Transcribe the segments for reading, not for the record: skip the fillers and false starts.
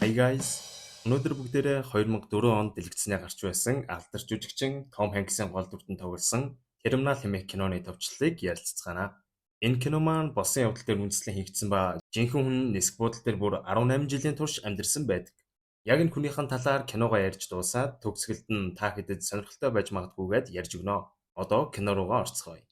Hi guys. Өнөөдөр бүгдээрээ 2004 онд дэлгэцнээ гарч байсан алдарч жүжигчин Том Хэнксийн гол дүртэн тоглосон Терминал хэмээх киноны товчлыг ярилцгаана. Энэ кино маань болсон явдал дээр үндэслэн хийгдсэн ба жинхэнэ хүн нисэх буудал дээр бүр 18 жилийн турш амьдарсан байдаг. Яг энэ хүнийхэн талаар киногоо ярьж дуусаад төгсгөлд нь та хэдэд сонирхолтой байж магадгүйгээд ярьж өгнө. Одоо кино руугаа орцгоё.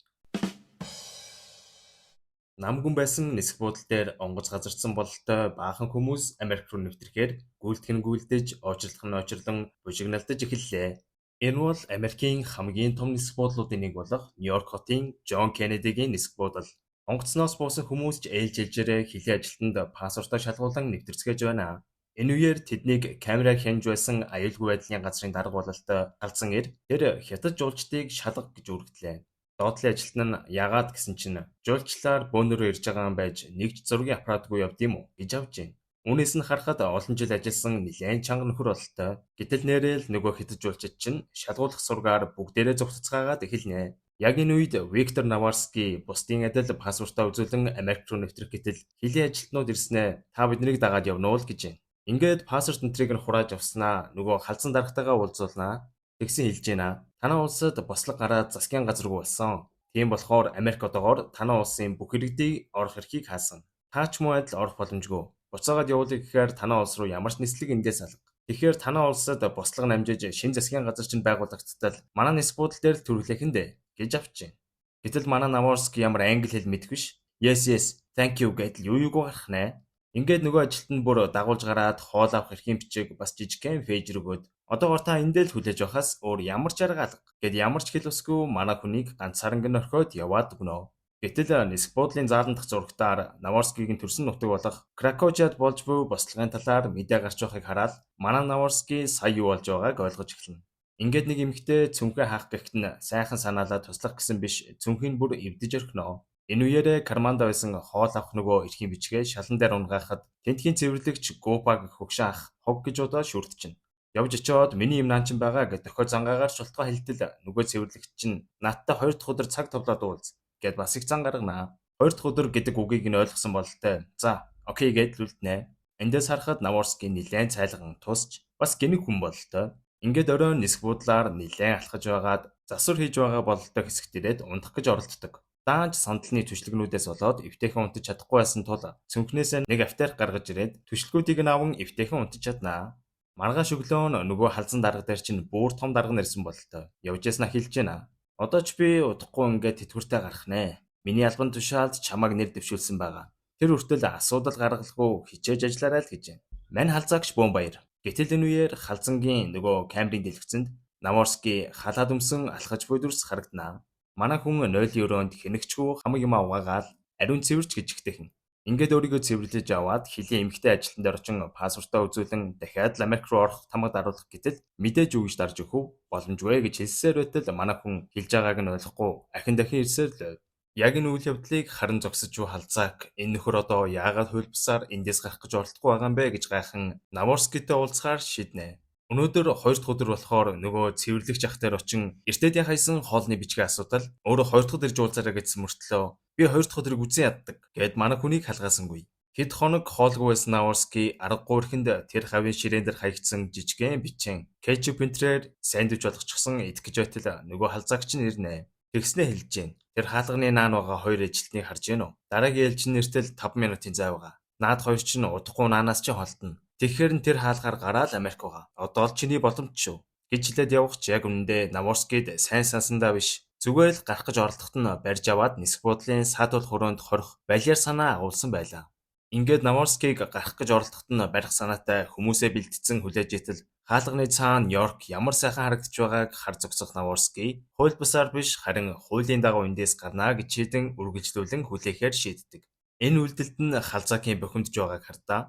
Намгүн байсан нисэх буудал дээр онгоц газардсан бололтой баахан хүмүүс Америк руу нэвтрэхээр гүйлтгэх нь гүйлдэж, очрлох нь очрлон бужигналдаж эхэллээ. Энэ бол Америкийн хамгийн том нисэх буудлуудын нэг болох Нью-Йорк хотын Джон Кеннедигийн нисэх буудал. Онгоцноос буусан хүмүүс ч ээлж ээлжээрээ хилийн ажилтнанд пассвортоо шалгуулан нэвтэрцгээж байна. Энэ үеэр тэднийг камераар хянж байсан аюулгүй байдлын газрын дарга бололтой галзан ир тэр хятад жуулчдыг шалга гэж үргэлжлээ. Доотлын ажилтан нь яагаад гэсэн чинь жуулчлаар бөөнөрөө ирж байгаа юм байж нэгж зургийн аппаратгүй явд юм уу гэж авч байна. Үүнээс нь харахад олон жил ажилласан нэлээд чанга нөхөр бололтой. Гэтэл нэрэл нөгөө хятад жуулчид чинь шалгуулах сургаар бүгдээрээ зүгтцгаагаад эхэлнэ. Яг энэ үед Виктор Наварский бусдын адил пассвортоо үзүүлэн Америк руу нэвтрэх гэтэл хилийн ажилтнууд ирснээр та биднийг дагаад явна уу л гэж байна. Ингээд пассворт энтрийг нь хурааж авснаа нөгөө халзан дарагтайгаа уулзуулнаа. Тэгсэн хэлж байна. Танай улсад бослог гараад засгийн газаргүй болсон. Тийм болохоор Америк одоогоор танай улсын бүх иргэдийг орох эрхийг хаасан. Та ч муу адил орох боломжгүй. Буцаагаад явуулъя гэхээр танай улс руу ямар ч нислэг эндээс алга. Тэгэхээр танай улсад бослого намжиж шин засгийн газар чинь байгуулагдтал манай нис буудлын дээр л төрүүлэх нь дээ гэж авч байна. Гэтэл манай Наморск ямар англи хэл мэдэх биш. Yes yes, thank you гэдэл юу юуг гарах нэ. Ингээд нөгөө ажилтнанд бүр дагуулж гараад хоол авах эрхийн бичиг бас жижигхэн пэйж рөгөөд одоогоор та эндээ л хүлээж авахаас өөр ямар ч арга алга гэд ямар ч хэл усгүй манай хүнийг ганцаарнг нь орхиод яваад өгнө. Гэтэл нисэх буудлын заалан дахь зурагтаар Наварскигийн төрсөн нутаг болох Кракожад болж буй бослогын талаар мэдээ гарч байгааг хараад манай Наварский сая юу болж байгааг ойлгож эхэлнэ. Ингээд нэг эмэгтэй цүнхээ хаах гэхэд нь сайхан санаалаа туслах гэсэн биш цүнхийг бүр эвдэж орхино. Энэ үеэрээ карманда байсан хоол авах нөгөө эрхийн бичгээ шалан дээр унгаахад тентхийн цэвэрлэгч Гупаг хөгшин ах хог гэж удаа шүрдчихнэ. Явж очиод миний юм наанчин байгаа гэд дохио зангаагаар шултгаа хэлтэл нөгөө цэвэрлэгч чинь надтай хоёр дахь өдөр цаг товлоод уулз гэд бас их зан гаргана. Хоёр дахь өдөр гэдэг үгийг нь ойлгосон бололтой. За, окей гэд үлднэ. Эндээс харахад Наворский нилээн цайлган тусч бас гэнэг хүн бололтой. Ингээд оройн нисэх буудлаар нилээн алхаж байгаад засвар хийж байгаа бололтой хэсэгт ирээд унтах гэж оролддог. Даанч сандалны түшлэгнүүдээс болоод эвтэйхэн унтаж чадахгүй байсан тул цүнхнээсээ нэг автаар гаргаж ирээд түшлгүүдийг нь аван эвтэйхэн унтаж чаднаа. Маргааш өглөө нөгөө халзан дарга дээр чинь бүр том дарга нэрсэн бололтой. Явж яснаа хэлж байна. Одоо ч би удахгүй ингээд тэтгэвртэй гарах нэ. Миний албан тушаалд чамааг нэр дэвшүүлсэн байгаа. Тэр хүртэл асуудал гаргалгүй хичээж ажиллаарай л гэж байна. Мань халзаагч Бомбаяр. Гэтэл энэ үеэр халзангийн нөгөө камерын дэлгэцэнд Наморский халаад өмсөн алхаж буй дүрс харагданаа. Манай хүн нойлын өрөөнд хэнэгчгүй хамаг юм угаагаал ариун цэвэрч гэж ихтэйхэн. Ингээд өөрийгөө цэвэрлэж аваад хилийн эмэгтэй ажилтан дээр очин пассвортоо үзүүлэн дахиад л Америк руу орох тамга даруулах гэтэл мэдээж юу гэж дарж өгөх боломжгүй гэж хэлсээр байтал манай хүн хэлж байгааг нь ойлгохгүй ахин дахин ирсээр л яг энэ үйл явдлыг харин зогсож буй халзаак энэ нөхөр одоо яагаад хөлбсаар эндээс гарах гэж оролдохгүй байгаа юм бэ гэж гайхан Наморскитэй уулзахаар шийднэ. Өнөөдөр хоёр дахь өдөр болохоор нөгөө цэвэрлэгч ах дээр очин эртэдийн хайсан хоолны бичгээ асуудал өөрөө хоёр дахь өдөр жуулцаараа гэсэн мөртлөө би хоёр дахь өдрийг үзэн яддаг гэд манай хүнийг халгаасангүй. Хэд хоног хоолгүй байсан Наворский аргагүй ихэнд тэр хавийн ширээн дээр хаягдсан жижигхэн бичэн кетчуп энтрээр сандвич болгочихсон идэх гэж байтал нөгөө халзаагч нь ирнэ. Тэгснээ хэлж гин. Тэр хаалганы наан байгаа хоёр ажилтныг харж гин үү? Дараагийн ээлжин нэртэл 5 минутын зай байгаа. Наад хоёр чинь удахгүй наанаас чинь холдно. Тэгэхээр нь тэр хаалгаар гараад Америк байгаа. Одоо л чиний боломж шүү гэж хэлээд явах ч яг үнэндээ Наморскид сайн сансандаа биш. Зүгээр л гарах гэж оролдоход нь барьж аваад нисэх буудлын саадуул хөрөөнд хорих балиар санаа агуулсан байлаа. Ингээд Наморскийг гарах гэж оролдоход нь барих санаатай хүмүүсээ бэлтцсэн хүлээж итэл хаалганы цаана Нью-Йорк ямар сайхан харагдаж байгааг хар зогсох Наморский хууль бусаар биш харин хуулийн дагуу эндээс гарнаа гэж шийдэн үргэлжлүүлэн хүлээхээр шийддэг. Энэ үйлдэлд нь халзаакийн бухимдж байгааг хардаа.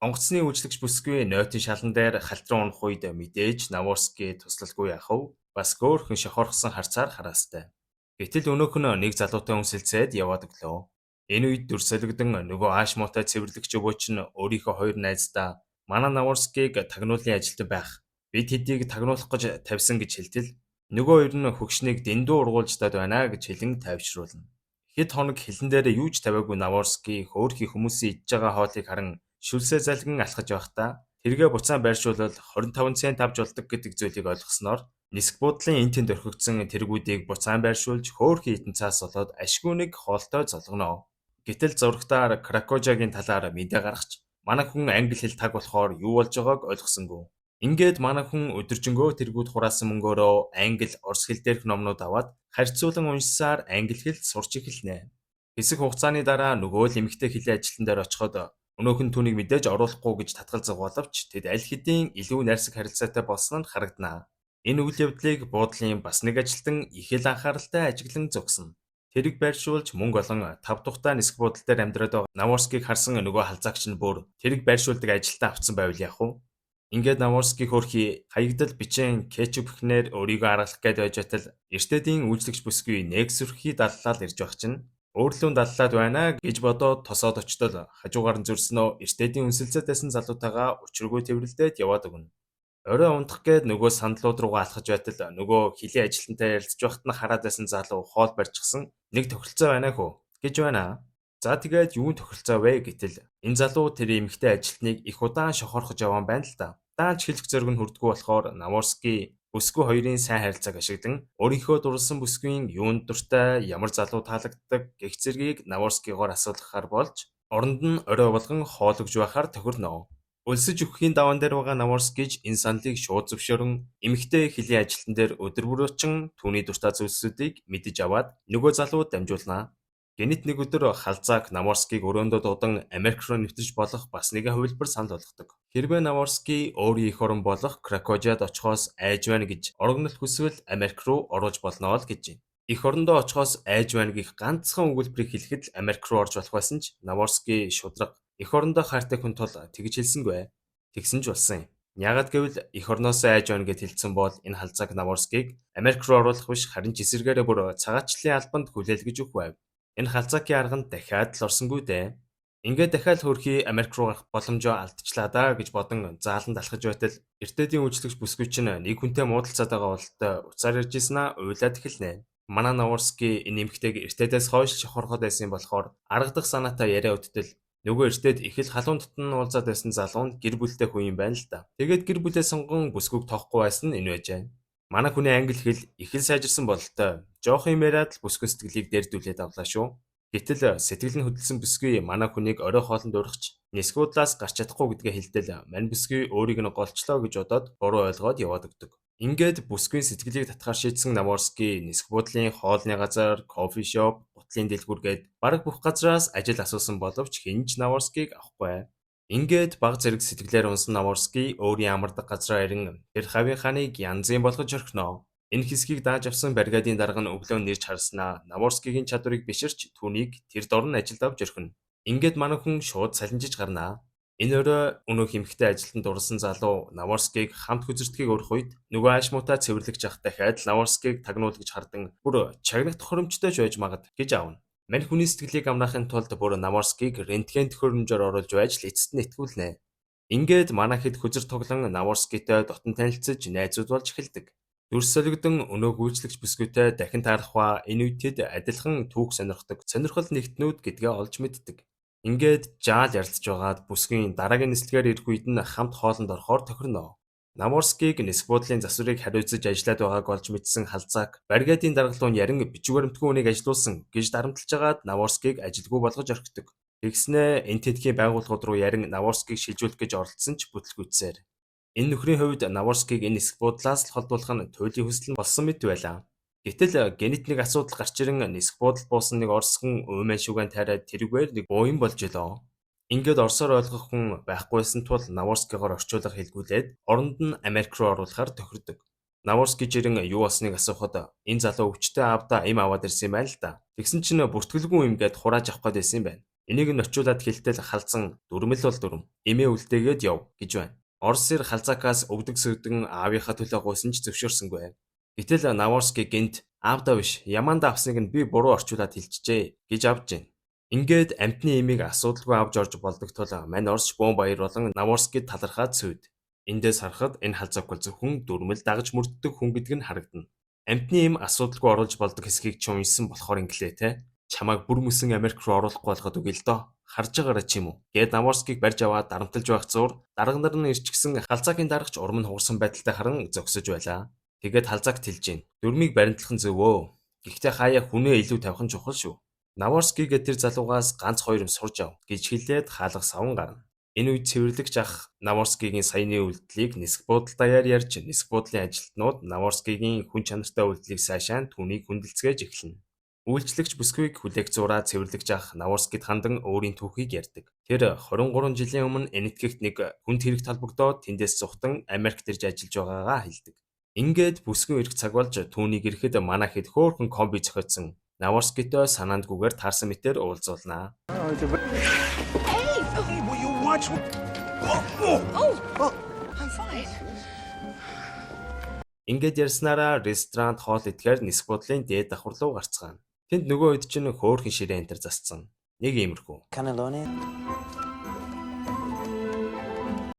Онгоцны үйлчлэгч бүсгүй нойтын шалан дээр халтран унах үед мэдээж Наморский туслалгүй яах вэ? Бас гоорхөн шохорхсон харцаар хараастай. Гэтэл өнөөх нь нэг залуутай үнсэлцээд яваад өглөө. Энэ үед дүр солигдсон нөгөө ааш муутай цэвэрлэгч өвөөч нь өөрийнхөө хоёр найздаа манай Наморскийг тагнуулын ажилд байх. Бид хэдийг тагнуулах гэж тавьсан гэж хэлтэл нөгөө хоёр нь хөгшнийг дэндүү ургуулж таад байна гэж хэлэн тайвшруулна. Хэд хоног хилэн дээр юу ч тавиагүй Наморский хөөрхий хүмүүсийн идж байгаа хоолыг харан шүлсээ залгин алхаж байхдаа тэргээ буцаан байршуулбал 25 цент авч болдог гэдэг зүйлийг ойлгосноор нисэх буудлын эн тэнд орхигдсон тэргүүдийг буцаан байршуулж хөөрхөн хитэн цаас болоод ашгүй нэг хоолтой золгоно. Гэтэл зурагтаар Кракожагийн талаар мэдээ гаргач манай хүн англи хэл таг болохоор юу болж байгааг ойлгосонгүй. Ингээд манай хүн өдөржингөө тэргүүд хураасан мөнгөөрөө англи, орос хэл дээрх номнууд аваад харьцуулан уншсаар англи хэл сурч эхэлнэ. Хэсэг хугацааны дараа нөгөө л эмэгтэй хэлний ажилтан дээр очиход өнөөх нь түүнийг мэдээж оруулахгүй гэж татгалзах боловч тэд аль хэдийн илүү найрсаг харилцаатай болсон нь харагдана. Энэ үйл явдлыг буудлын бас нэг ажилтан их л анхааралтай ажиглан зогсоно. Тэрэг байршуулж мөнгө олон тав тухтай нисэх буудлын дээр амьдраад байгаа Наворскийг харсан нөгөө халзаагч нь бүр тэрэг байршуулдаг ажилтаа авсан байвал яах вэ? Ингээд Наворский хөрхи хаягдал бичэн кетчуп ихнэр өөрийгөө аргалах гээд байж байтал эртээдийн үйлчлэгч бүсгүй Нексүрхий даллаад ирж байх чинь өөрлөөн даллаад байна гэж бодоод тосоод очтол хажуугаар нь зөрснөө эртээдийн үнсэлцээд байсан залуутайгаа учиргүй тэрвэрлдээд яваад өгнө. Орой унтах гээд нөгөө сандлууд руугаа алхаж байтал нөгөө хилийн ажилтнтай ярилцж байхад нь хараад байсан залуу хоол барьчихсан нэг тохиролцоо байна хөө гэж байна. За тэгээд юун тохиролцоо вэ гэтэл энэ залуу тэр эмэгтэй ажилтныг их удаан шохорхож яваан байна л да. Даанч хэлэх зориг нь хүрдэггүй болохоор Наворский бүсгүй хоёрын сайн харилцааг ашиглан өөрийнхөө дурласан бүсгүйн юунд дуртай ямар залуу таалагддаг гэх зэргийг Наворскийгоор асуулгахаар болж оронд нь орой болгон хоол өгж байхаар тохирно. Өлсөж өгөхийн даваан дээр байгаа Наворскийж энэ саналыг шууд зөвшөөрөн эмэгтэй хилийн ажилтан дээр өдөр бүр очин түүний дуртай зүйлсүүдийг мэдэж аваад нөгөө залууд дамжуулнаа. Гэнэт нэг өдөр халзаак Наворскийг өрөөндөө дуудан Америк руу нэвтэрч болох бас нэгэн хувилбар санал болгодог. Хэрвээ Наворский өөрийн эх орон болох Кракожад очихоос айж байна гэж орогнол хүсвэл Америк руу оруулж болно л гэж байна. Эх орондоо очихоос айж байна гэх ганцхан өгүүлбэрийг хэлэхэд л Америк руу орж болох байсан ч Наворский шударга эх орондоо хайртай хүн тул тэгж хэлсэнгүй. Тэгсэн ч болсон юм. Яагад гэвэл эх орноосоо айж байна гэд хэлсэн бол энэ халзаак Наворскийг Америк руу оруулах биш харин ч эсэргээрээ бүр цагаачлалын албанд хүлээлгэж өгөх байв. Энэ халзаакийн арганд дахиад л орсонгүй дээ. Ингээд дахиад хөрхий Америк руу гарах боломжоо алдчихлаа даа гэж бодон зааланд алхаж байтал эртээдийн үйлчлэгч бүсгүй чинь нэг хүнтэй муудалцаад байгаа бололтой уцаар ирж ийснаа уйлаад эхэлнэ. Манай Наворский энэ эмэгтэйг эртээдээс хойш шохорхоод байсан болохоор арга дах санаатай яриа өдтөл нөгөө эртээд их л халуун дотн уулзаад байсан залуу нь гэр бүлтэй хүн юм байна л да. Тэгээд гэр бүлээ сонгон бүсгүйг тоохгүй байсан нь энэ байжээ. Манай хүний англи хэл их л сайжирсан бололтой. Жоох юм яриад л бүсгүй сэтгэлийг дэрдүүлээд авлаа шүү. Гэтэл сэтгэл нь хөдөлсөн бүсгүй манай хүнийг орой хоолнд урагч нисгуудлаас гарч чадахгүй гэдгээ хэлтэл мань бүсгүй өөрийг нь голчлоо гэж бодоод буруу ойлгоод яваад өгдөг. Ингээд бүсгүйн сэтгэлийг татахаар шийдсэн Наворский нисэх буудлын хоолны газар, кофе шоп, гутлын дэлгүүргээд бараг бүх газраас ажил асуусан боловч хэн ч Наворскийг авахгүй. Ингээд баг зэрэг сэтгэлээр унсан Наворский өөрийн амардаг газраа ирэн тэр хавийн ханыг янзын болгож орхино. Энэ хэсгийг дааж авсан бригадын дарга нь өглөө нэрж харснаа Наворскигийн чадварыг биширч түүнийг тэр дорн ажилд авч орхино. Ингээд манай хүн шууд салинжиж гарнаа. Энэ өрөө өнөөх эмэгтэй ажилтанд дурласан залуу Наворскийг хамт хүзэрдэхийг өрөх үед нөгөө аашмуудаа цэвэрлэгч ах дахиад Наворскийг тагнуул гэж хардан бүр чагнах тохиромжтой ч байж магад гэж аавна. Мань хүний сэтгэлийг амраахын тулд бүр Наворскийг рентген төхөөрөмжөөр оруулж байж л эцэст нь итгүүлнэ. Ингээд манай хэд хүзэр тоглон Наворскитэй дотн танилцж найзууд болж эхэлдэг. Дүрс солигдсон өнөөх үйлчлэгч бүсгүйтэй дахин таарах ба энэ үед тэд адилхан түүх сонирхдог сонирхол нэгтнүүд гэдгээ олж мэддэг. Ингээд жаал ярилцж байгаад бүсгийн дараагийн нислэгээр ирэх үед нь хамт хоолнд орохоор тохирно. Наворскийг нисэх буудлын засварыг хариуцаж ажиллаад байгааг олж мэдсэн халзаак бригадын даргалуун ярин бичвэрэмтгүү үнийг ажилуулсан гэж дарамтлаж байгаад Наворскийг ажилгүй болгож орхидог. Тэгснээ энэ тэдхийн байгууллагууд руу ярин Наворскийг шилжүүлэх гэж оролдсон ч бүтлгүйцээр. Энэ нөхрийн хувьд Наворскийг энэ нисэх буудлаас л холдуулах нь туйлын хүсэл нь болсон мэт байлаа. Гэтэл генет нэг асуудал гарч ирэн нисэх буудал буусан нэг орос хүн уйман шүгэн тайраад тэрүүгээр нэг бууин болж илоо. Ингээд орсоор ойлгох хүн байхгүйсэн тул Наворскийгоор орчуулга хэлгүүлээд оронд нь Америк руу оруулахаар тохирдог. Наворский жирэн юу болсныг асуухад энэ залуу өвчтөе аавда им аваад ирсэн юм байна л да. Тэгсэн чинь бүртгэлгүй юм гээд хурааж авах гээд байсан юм байна. Энийг нь орчуулад хэлтэл халзан дүрмэл бол дүрм. Имээ үлдээгээд яв гэж байна. Оросоор халзаакаас өвдөг сүдэн аавынхаа төлөө гуйсан ч зөвшөөрсөнгүй. Гэтэл Наворский гэнт аавдаа биш Яманда авсныг нь би буруу орчуулад хэлчихжээ гэж авж байна. Ингээд амтны имийг асуудалгүй авч орж болдог тул мань Оросч бөөн баяр болон Наворскийд талархаад сүйд. Эндээс харахад энэ халзаак бол зөвхөн дүрмэл дагаж мөрддөг хүн гэдэг нь харагдана. Амтны им асуудалгүй оруулж болдог хэсгийг ч уншсан болохоор инглээ те. Чамайг бүр мөсөн Америк руу оруулахгүй болгоод үгүй л доо. харж байгаарай ч юм уу. Гээд Наворскийг барьж аваад дарамтлаж байх зуур дарга нар нь ирчихсэн халзаагийн даргач урам нь хугарсан байдалтай харан зогсож байлаа. Тэгээд халзаагт хэлж гин. Дөрмийг баримтлах нь зөв өө. Гэхдээ хаяа хүнээ илүү тавих нь чухал шүү. Наворскийг тэр залуугаас ганц хоёр юм сурж ав гэж хэлээд хаалга савн гарна. Энэ үед цэвэрлэгч ах Наворскигийн саяны үйлдэлийг нисэх буудал даяар ярьж нисэх буудлын ажилтнууд Наворскигийн хүн чанартай үйлдэлийг сайшаан түүнийг хүндэлцгээж эхэлнэ. Үйлчлэгч бүсгүйг хүлээх зураа цэвэрлэгч ах Наворскид хандан өөрийн түүхийг ярьдаг. Тэр 23 жилийн өмнө энэтхэгт нэг хүнд хэрэг толбогдоод тэндээс зугтан Америкт ирж ажиллаж байгаагаа хэлдэг. Ингээд бүсгүй ирэх цаг болж түүнийг ирэхэд манай хэд хөөхөн комби зохиодсон. Наворскитой санаандгүйгээр таарсан мэтээр уулзуулнаа. Hey, will you watch? Oh, I'm fine. Ингээд ярьснараа ресторанд хоол идэхээр нисэх буудлын дээд давхар руу гарцгаана. Тэнд нөгөө хэд чинь хөөхөн ширээ энтер засцсан. Нэг иймэрхүү. Cannelloni.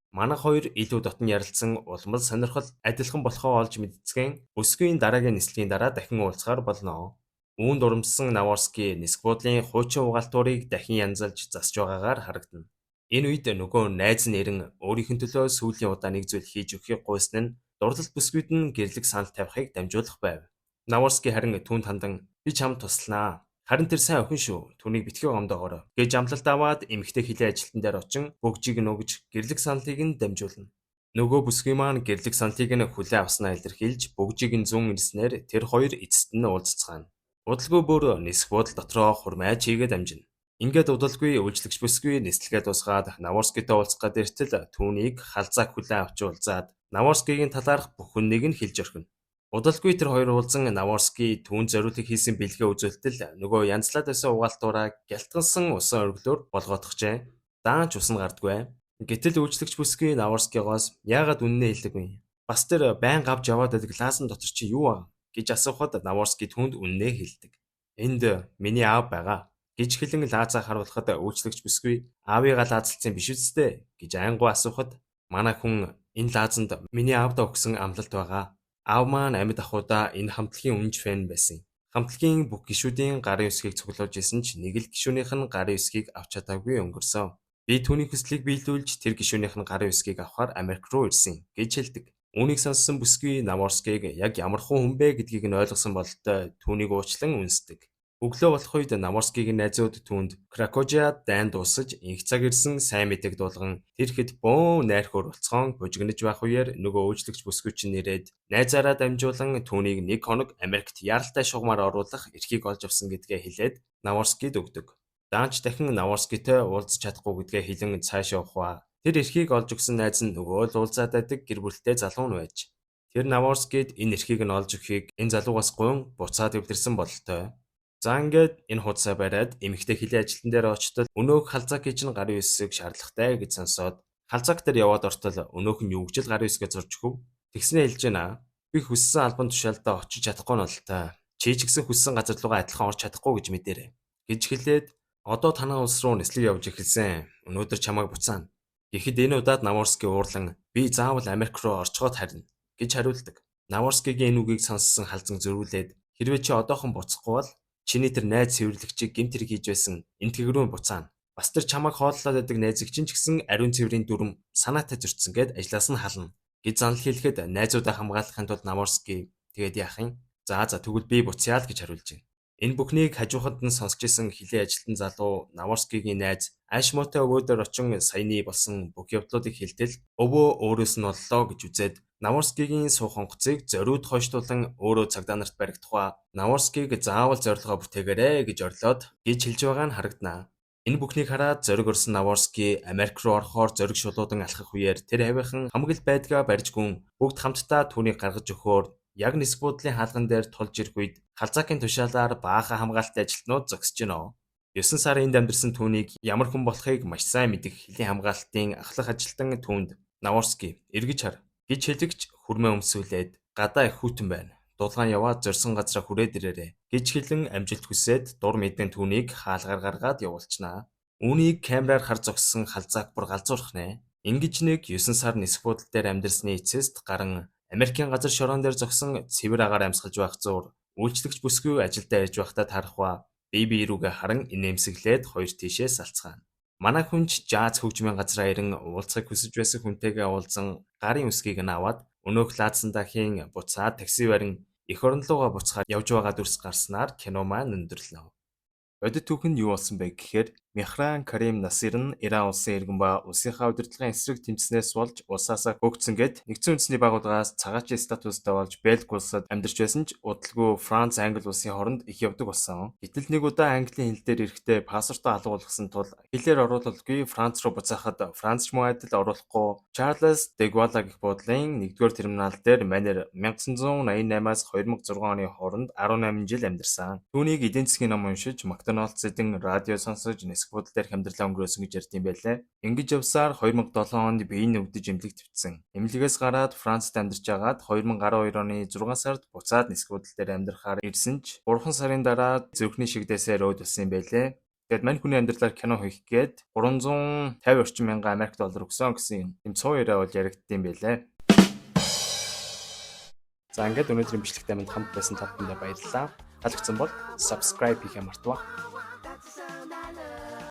Манайх хоёр илүү дотн ярилцсан улмал сонирхол адилхан болохоо олж мэдцгэн бүсгүйн дараагийн нислэгийн дараа дахин уулзахаар болно. Үүнд урамсан Наворский нисэх буудлын хуучин угаалтуурыг дахин янзалж засж байгаагаар харагдана. Энэ үед нөгөө найз нь ирэн өөрийнх нь төлөө сүүлийн удаа нэг зүйл хийж өгөхийг гуйсан нь дурлал бүсгүйд нь гэрлэг санал тавихыг дамжуулах байв. Наворский харин түүнд хандан би чамд тусланаа. Харин тэр сайн охин шүү. Түүнийг битгий гомдоогоор гэж амлалт аваад эмэгтэй хилээ ажилтан дээр очин бүгжийг нь өгж гэрлэг саналыг нь дамжуулна. Нөгөө бүсгүй маань гэрлэг саналыг нь хүлээ авснаа илэрхийлж бүгжийг нь зүүн ирснээр тэр хоёр эцэст нь уулзцгаана. Удалгүй бүр нисэх буудал дотроо хурмайж хийгээд амжина. Ингээд удалгүй үйлчлэгч бүсгүй нислэгээ дуусгаад Наворскитой уулзах гээд иртэл түүнийг халзааг хүлээн авч уулзаад Наворскигийн талаарх бүх хүннийг нь хэлж орхино. Удалгүй тэр хоёр уулзан Наворский түүнд зориулах хийсэн бэлгээ үзүүлтэл нөгөө янзлаад байсан угаалтураа гялтгансан усан өргөлөөр болгоодохжээ. Даанч ус нь гардаггүй. Гэтэл үйлчлэгч бүсгүй Наворскигоос яагаад үнэнээ хэлдэггүй? Бас тэр байн авч яваад байдаг лаасан дотор чи юу аа гэж асуухад Наворский түүнд үнэнээ хэлдэг. Энд миний аав байгаа гэж хэлэн лаазаа харуулхад үйлчлэгч бүсгүй аавыгаа лаазалцсан биш үсттэй гэж аянгуу асуухад манай хүн энэ лаазанд миний аавдаа өгсөн амлалт байгаа. Аав маань амьд ахуйда энэ хамтлагийн үнж фэн байсан. Хамтлагийн бүх гишүүдийн гарын үсгийг цуглуулж исэн ч нэг л гишүүнийх нь гарын үсгийг авч чадаагүй өнгөрсөн. Би түүний хүслийг биелүүлж тэр гишүүнийх нь гарын үсгийг авахар Америк руу ирсэн гэж хэлдэг. Үүнийг сонссон бүсгүй Наворскийг яг ямар хүн бэ гэдгийг нь ойлгосон бололтой түүнийг уучлан үнсдэг. Өглөө болох үед Наворскигийн найзууд түүнд Кракожиад дайн дуусаж инх цаг ирсэн сайн мэдээг дуулган тэр хэд бөөн найрхуур болцгоон бужигнаж байх үеэр нөгөө үйлчлэгч бүсгүй чинь нэрээд найзаараа дамжуулан түүнийг нэг хоног Америкт яаралтай шугамаар оруулах эрхийг олж авсан гэдгээ хэлээд Наворскид өгдөг. Даанч дахин Наворскитой уулзах чадахгүй гэдгээ хэлэн цааш явах ба тэр эрхийг олж өгсөн найз нь нөгөө л уулзаад байдаг гэр бүлтэй залуу нь байж. Тэр Наворскид энэ эрхийг нь олж өгөхийг энэ залуугаас гуйн буцаад өвдөрсөн бололтой. За ингээд энэ хуудасаа бариад эмэгтэй хилээ ажилтан дээр очтол өнөөх халзаагийн чинь гарын үсэг шаардлагатай гэж сонсоод халзаак дээр яваад ортол өнөөх нь юу гэж л гарын үсгээ зурж өгөв. Тэгснээ хэлж байна. Би хүссэн албан тушаалдаа очиж чадахгүй нь бол та. Чи ч гэсэн хүссэн газар руугаа адилхан орж чадахгүй гэж мэдээрэй. Гэж хэлээд одоо танаа улс руу нислэг явж эхэлсэн. Өнөөдөр чамайг буцаана. Тэгэхэд энэ удаад Наворский уурлан би заавал Америк руу орчход харна гэж хариулдаг. Наворскигийн энэ үгийг сонссон халзан зөрүүлээд хэрвээ чи одоохон буцахгүй бол чиний тэр найз цэвэрлэгчийг гэмт хэрэг хийж байсан энтгэг рүү буцаана. Бас тэр чамайг хооллоод байдаг найзыг чинь ч гэсэн ариун цэврийн дүрм санаатай зөрчсөн гэд ажлаас нь хална гэж занал хэлэхэд найзуудаа хамгаалахын тулд Наворский тэгээд яах юм? За тэгвэл би буцъя л гэж хариулж байна. Энэ бүхнийг хажууханд нь сонсч исэн хилээ ажилтан залуу Наворскигийн найз Ашмотой өвөөдөр очин саяны болсон бүх явдлуудыг хэлтэл өвөө өөрөөс нь оллоо гэж үзээд Наворскигийн суух онгоцыг зориуд хойшлуулан өөрөө цагдаа нарт баригдахва Наворскиг заавал зорилгоо бүтээгээрэй гэж орлоод гэж хэлж байгаа нь харагданаа. Энэ бүхнийг хараад зориг орсон Наворский Америк руу орохоор зориг шулуудан алхах үеэр тэр авийнхан хамгал байдгаа барьж гүн бүгд хамтдаа түүнийг гаргаж өгөхөөр яг нисэх буудлын хаалган дээр тулж ирэх үед халзаагийн тушаалаар баахан хамгаалалтын ажилтнууд зогсож гинөө. 9 сар энд амьдарсан түүнийг ямар хүн болохыг маш сайн мэдэх хилийн хамгаалтын ахлах ажилтан түүнд Наворский эргэж хар гэж хэлэгч хүрмээ өмсүүлээд гадаа их хүйтэн байна. Дулгаан яваад зорьсон газраа хүрээд ирээрэй гэж хэлэн амжилт хүсээд дур мэдэн түүнийг хаалгаар гаргаад явуулчихнаа. Үүнийг камераар хар зогссон халзаак бүр галзуурах нэ. Ингиж нэг 9 сар нисэх буудлын дээр амьдарсны эцэст гарan Америкийн газар шороон дээр зогсон цэвэр агаар амьсгалж байх зуур үйлчлэгч бүсгүй ажилдаа ирж байхдаа тарах ба бие рүүгээ харан инээмсэглээд хоёр тийшээ салцгаана. Манай хүн ч жааз хөгжмийн газар аяран уулзахыг хүсэж байсан хүнтэйгээ уулзан гарын үсгийг нь аваад өнөөх лаадсан дахин буцаад такси барин эх орон руугаа буцахаар явж байгаа дүрс гарснаар кино маань өндөрлөө. Бодит түүхэнд юу болсон бэ гэхээр Мехран Карим Насир нь Иран улсын иргэн ба улсынхаа удирдлагын эсрэг тэмцснээс болж улсаасаа хөөгдсөн гэд нэгдсэн үндэсний байгууллагаас цагаатчийн статустай болж Бельги улсад амьдарч байсан ч удалгүй Франц, Англи улсын хооронд их явдаг болсон. Гэтэл нэг удаа английн хэл дээр ирэхдээ пассвортоо алгуулсан тул хэлээр оруулалгүй Франц руу буцаахад Франц ч мөн адил оруулахгүй Чарльз де Гаула гэх буудлын 1-р терминал дээр манер 1988-аас 2006 оны хооронд 18 жил амьдарсан. Түүнийг эдийн засгийн ном уншиж Макдоналдс эдэн радио сонсож нисэх буудал дээр амьдралаа өнгөрөөсөн гэж ярьд юм байлээ. Ингэж явсаар 2007 онд биеийн өвдөж эмнэлэг твцсэн. Эмнэлэгээс гараад Францад амьдарч агаад 2012 оны 6 сард буцаад нисэх буудал дээр амьдрахаар ирсэн ч 3 сарын дараа зүрхний шигдээсээр өөд болсон юм байлээ. Тэгэд мань хүний амьдралаар кино хийх гээд 350 орчим мянган Америк доллар өгсөн гэсэн юм цоо яриа бол яригдсан байлээ. За ингээд өнөөдрийн бичлэгтэй минь хамт байсан та бүхэндээ баярлалаа. Таалагдсан бол subscribe хийхээ мартаваа.